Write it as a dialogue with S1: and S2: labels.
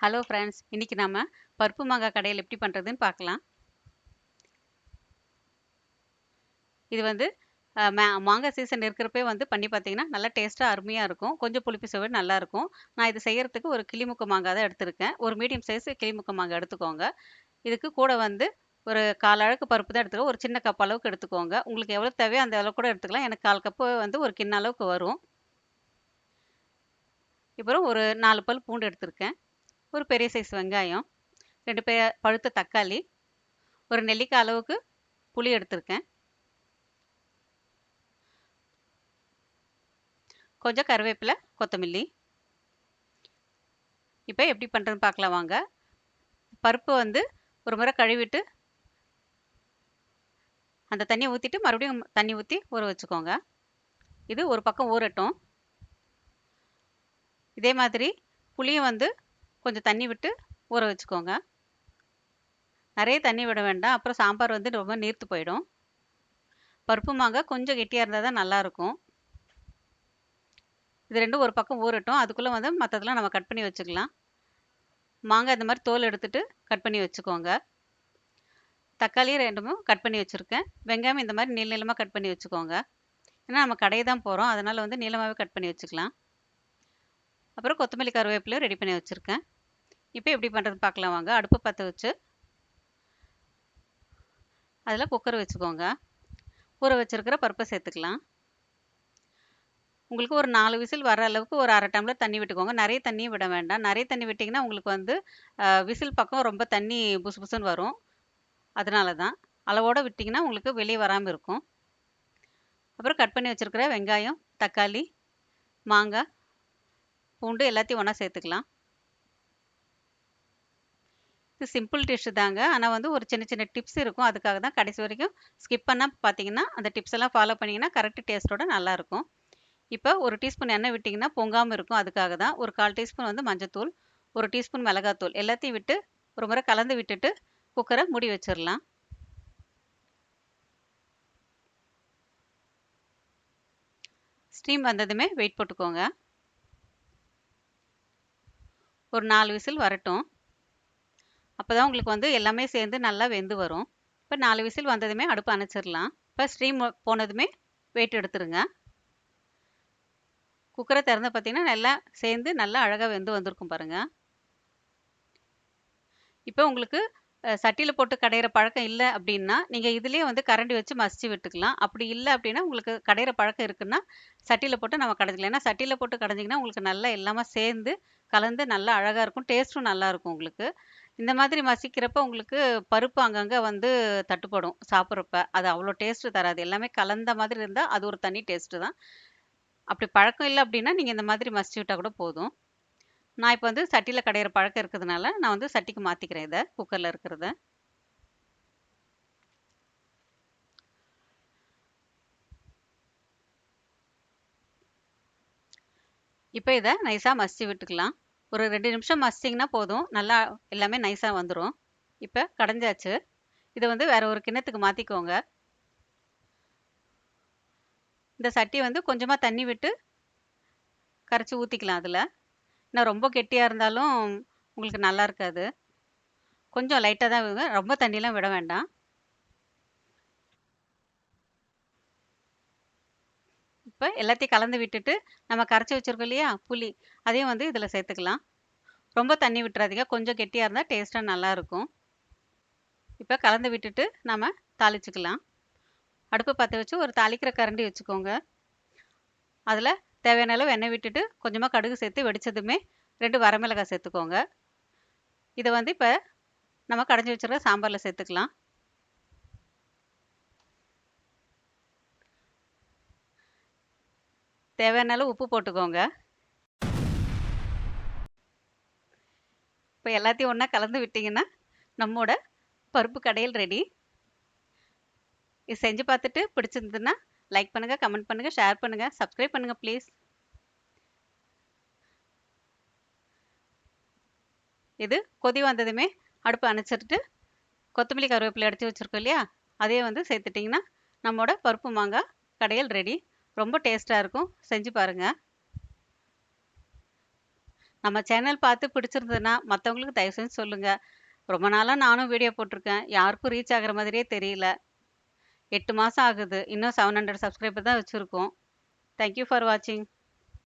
S1: Hello friends, இன்னைக்கு நாம பருப்பு மாங்காய் கடையில் எப்படி பண்ணுறதுன்னு பார்க்கலாம். இது வந்து மாங்காய் சீசன் இருக்கிறப்பே பண்ணி பார்த்தீங்கன்னா நல்லா டேஸ்ட்டாக அருமையாக இருக்கும். கொஞ்சம் புளிப்பு சுவை நல்லா இருக்கும். நான் இது செய்யறதுக்கு ஒரு கிளிமுக்கு மாங்காய் தான் எடுத்திருக்கேன். ஒரு மீடியம் சைஸ் கிளிமுக்கு மாங்காய் எடுத்துக்கோங்க. இதுக்கு கூட ஒரு 1/4 அழகு பருப்பு தான் எடுத்துக்கோங்க. ஒரு சின்ன கப் அளவுக்கு எடுத்துக்கோங்க. உங்களுக்கு எவ்வளோ தேவையோ அந்த அளவுக்கு கூட எடுத்துக்கலாம். எனக்கு 1/4 கப்பு ஒரு கிண்ண அளவுக்கு வரும். அப்புறம் ஒரு 4 பல் பூண்டு எடுத்திருக்கேன். ஒரு பெரிய சைஸ் வெங்காயம், 2 பழுத்த தக்காளி, ஒரு நெல்லிக்காய் அளவுக்கு புளி எடுத்திருக்கேன். கொஞ்சம் கருவேப்பிலை, கொத்தமல்லி. இப்போ எப்படி பண்ணுறதுன்னு பார்க்கலாம் வாங்க. பருப்பு ஒரு முறை கழுவிட்டு அந்த தண்ணியை ஊற்றிட்டு மறுபடியும் தண்ணி ஊற்றி ஊற வச்சுக்கோங்க. இது ஒரு பக்கம் ஊறட்டும். இதே மாதிரி புளியும் கொஞ்சம் தண்ணி விட்டு ஊற வச்சுக்கோங்க. நிறைய தண்ணி விட வேண்டாம், அப்புறம் சாம்பார் ரொம்ப நீர்த்து போயிடும். பருப்பு மாங்காய் கொஞ்சம் கெட்டியாக இருந்தால் தான் நல்லாயிருக்கும். இது ரெண்டும் ஒரு பக்கம் ஊறட்டும். அதுக்குள்ளே மற்றதெல்லாம் நம்ம கட் பண்ணி வச்சுக்கலாம். மாங்காய் இந்த மாதிரி தோல் எடுத்துட்டு கட் பண்ணி வச்சுக்கோங்க. தக்காளி 2 கட் பண்ணி வச்சுருக்கேன். வெங்காயம் இந்த மாதிரி நீள நீளமாக கட் பண்ணி வச்சுக்கோங்க. ஏன்னா நம்ம கடையை தான் போகிறோம், அதனால் நீளமாகவே கட் பண்ணி வச்சுக்கலாம். அப்புறம் கொத்தமல்லி கருவேப்பிலையும் ரெடி பண்ணி வச்சுருக்கேன். இப்போ எப்படி பண்ணுறது பார்க்கலாம் வாங்க. அடுப்பு பற்ற வச்சு அதில் குக்கர் வச்சுக்கோங்க. ஊற வச்சுருக்கிற பருப்பை சேர்த்துக்கலாம். உங்களுக்கு ஒரு 4 விசில் வர அளவுக்கு ஒரு 1/2 டம்ளர் தண்ணி விட்டுக்கோங்க. நிறைய தண்ணியும் விட வேண்டாம். நிறைய தண்ணி விட்டிங்கன்னா உங்களுக்கு விசில் பக்கம் ரொம்ப தண்ணி புசு புசுன்னு வரும். அதனால தான் அளவோடு விட்டிங்கன்னா உங்களுக்கு வெளியே வராமல் இருக்கும். அப்புறம் கட் பண்ணி வச்சுருக்கிற வெங்காயம், தக்காளி, மாங்காய், பூண்டு எல்லாத்தையும் ஒன்றா சேர்த்துக்கலாம். இது சிம்பிள் டிஷ்ஷு தாங்க. ஆனால் ஒரு சின்ன சின்ன டிப்ஸ் இருக்கும். அதுக்காக தான் கடைசி வரைக்கும் ஸ்கிப் பண்ணால் பார்த்தீங்கன்னா அந்த டிப்ஸ் எல்லாம் ஃபாலோ பண்ணிங்கன்னா கரெக்ட் டேஸ்ட்டோட நல்லாயிருக்கும். இப்போ ஒரு டீஸ்பூன் எண்ணெய் விட்டிங்கன்னா பொங்காமல் இருக்கும். அதுக்காக தான் ஒரு 1/4 டீஸ்பூன் மஞ்சத்தூள், 1 டீஸ்பூன் மிளகாத்தூள் எல்லாத்தையும் விட்டு ஒரு முறை கலந்து விட்டுட்டு குக்கரை மூடி வச்சிடலாம். ஸ்டீம் வந்ததுமே வெயிட் போட்டுக்கோங்க. ஒரு 4 விசில் வரட்டும். அப்போ தான் உங்களுக்கு எல்லாமே சேர்ந்து நல்லா வெந்து வரும். இப்போ 4 விசில் வந்ததுமே அடுப்பு அணைச்சிடலாம். இப்போ ஸ்டீம் போனதுமே வெயிட் எடுத்துருங்க. குக்கரை திறந்து பார்த்தீங்கன்னா நல்லா சேர்ந்து நல்லா அழகாக வெந்து வந்திருக்கும் பாருங்கள். இப்போ உங்களுக்கு சட்டியில் போட்டு கடையிற பழக்கம் இல்லை அப்படின்னா நீங்கள் இதுலேயே கரண்டி வச்சு மசிச்சு விட்டுக்கலாம். அப்படி இல்லை அப்படின்னா உங்களுக்கு கடையிற பழக்கம் இருக்குன்னா சட்டியில் போட்டு நம்ம கடைஞ்சிக்கலாம். ஏன்னா சட்டியில் போட்டு கடைஞ்சிங்கன்னா உங்களுக்கு நல்லா எல்லாமே சேர்ந்து கலந்து நல்லா அழகாக இருக்கும். டேஸ்ட்டும் நல்லாயிருக்கும் உங்களுக்கு. இந்த மாதிரி மசிக்கிறப்ப உங்களுக்கு பருப்பு அங்கங்கே தட்டுப்படும் சாப்பிட்றப்ப. அது அவ்வளோ டேஸ்ட்டு தராது. எல்லாமே கலந்த மாதிரி இருந்தால் அது ஒரு தனி டேஸ்ட்டு தான். அப்படி பழக்கம் இல்லை அப்படின்னா நீங்கள் இந்த மாதிரி மசிச்சு விட்டால் கூட போதும். நான் இப்போ சட்டியில் கடையிற பழக்கம் இருக்கிறதுனால நான் சட்டிக்கு மாற்றிக்கிறேன் இதை, குக்கரில் இருக்கிறத. இப்போ இதை நைஸாக மசிச்சு விட்டுக்கலாம். ஒரு 2 நிமிஷம் மசிச்சிங்கன்னா போதும், நல்லா எல்லாமே நைஸாக வந்துடும். இப்போ கடைஞ்சாச்சு. இதை வேற ஒரு கிண்ணத்துக்கு மாற்றிக்கோங்க. இந்த சட்டி கொஞ்சமாக தண்ணி விட்டு கரைச்சி ஊற்றிக்கலாம் அதில். இன்னும் ரொம்ப கெட்டியாக இருந்தாலும் உங்களுக்கு நல்லா இருக்காது. கொஞ்சம் லைட்டாக தான் விடுங்க, ரொம்ப தண்ணியெலாம் விட வேண்டாம். இப்போ எல்லாத்தையும் கலந்து விட்டுட்டு நம்ம கரைச்சி வச்சுருக்கோம் இல்லையா புளி, அதையும் இதில் சேர்த்துக்கலாம். ரொம்ப தண்ணி விட்டுறாதீங்க, கொஞ்சம் கெட்டியாக இருந்தால் டேஸ்ட்டாக நல்லாயிருக்கும். இப்போ கலந்து விட்டுட்டு நம்ம தாளிச்சுக்கலாம். அடுப்பு பற்ற வச்சு ஒரு தாளிக்கிற கரண்டி வச்சுக்கோங்க. அதில் தேவையான அளவு எண்ணெய் விட்டுட்டு கொஞ்சமாக கடுகு சேர்த்து வெடித்ததுமே 2 வரமிளகாய் சேர்த்துக்கோங்க. இதை இப்போ நம்ம கடைஞ்சி வச்சுருக்க சாம்பாரில் சேர்த்துக்கலாம். தேவையான அளவு உப்பு போட்டுக்கோங்க. இப்போ எல்லாத்தையும் ஒன்றா கலந்து விட்டிங்கன்னா நம்மோட பருப்பு கடையல் ரெடி. இது செஞ்சு பார்த்துட்டு பிடிச்சிருந்ததுன்னா லைக் பண்ணுங்கள், கமெண்ட் பண்ணுங்கள், ஷேர் பண்ணுங்கள், சப்ஸ்கிரைப் பண்ணுங்கள் ப்ளீஸ். இது கொதி வந்ததுமே அடுப்பு அணைச்சிட்டு கொத்தமல்லி கருவேப்பிலை அடித்து வச்சுருக்கோம் இல்லையா, அதையே சேர்த்துட்டிங்கன்னா நம்மளோட பருப்பு மாங்காய் கடையல் ரெடி. ரொம்ப டேஸ்ட்டாக இருக்கும், செஞ்சு பாருங்கள். நம்ம சேனல் பார்த்து பிடிச்சிருந்ததுன்னா, மத்தவங்களுக்கு தயவு செஞ்சு சொல்லுங்க. ரொம்ப நாளா நானும் வீடியோ போட்டுருக்கேன். யாருக்கும் ரீச் ஆகுற மாதிரியே தெரியல. 8 மாசம் ஆகுது. இன்னும் 700 சப்ஸ்கிரைபர் தான் வச்சிருக்கோம். தேங்க் யூ ஃபார் வாட்சிங்.